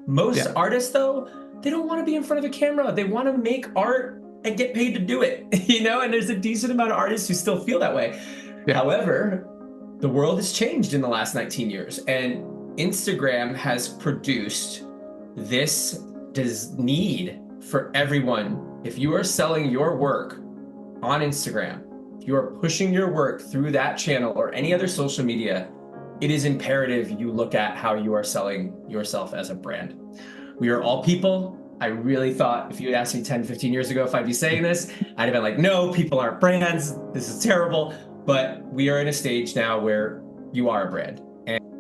Most Yeah. artists, though, they don't want to be in front of a camera. They want to make art and get paid to do it, and there's a decent amount of artists who still feel that way. Yeah. However, the world has changed in the last 19 years, and Instagram has produced this need for everyone. If you are selling your work on Instagram, if you are pushing your work through that channel or any other social media, it is imperative you look at how you are selling yourself as a brand. We are all people. I really thought if you had asked me 10, 15 years ago if I'd be saying this, I'd have been like, no, people aren't brands. This is terrible. But we are in a stage now where you are a brand.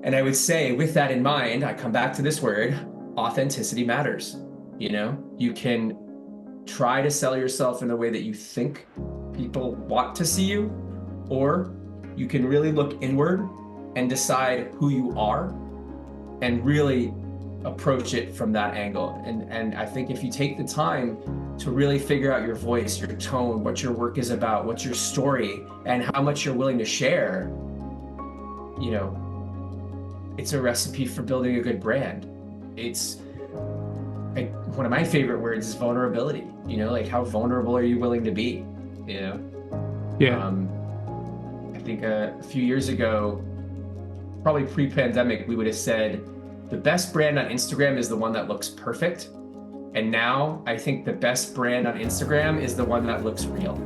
And I would say, with that in mind, I come back to this word: authenticity matters. You can try to sell yourself in the way that you think people want to see you, or you can really look inward and decide who you are and really approach it from that angle. And I think if you take the time to really figure out your voice, your tone, what your work is about, what's your story, and how much you're willing to share, it's a recipe for building a good brand. It's like one of my favorite words is vulnerability. Like, how vulnerable are you willing to be? You know, Yeah. um, I think a few years ago, probably pre-pandemic, we would have said the best brand on Instagram is the one that looks perfect. And now I think the best brand on Instagram is the one that looks real.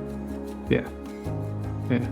Yeah. Yeah.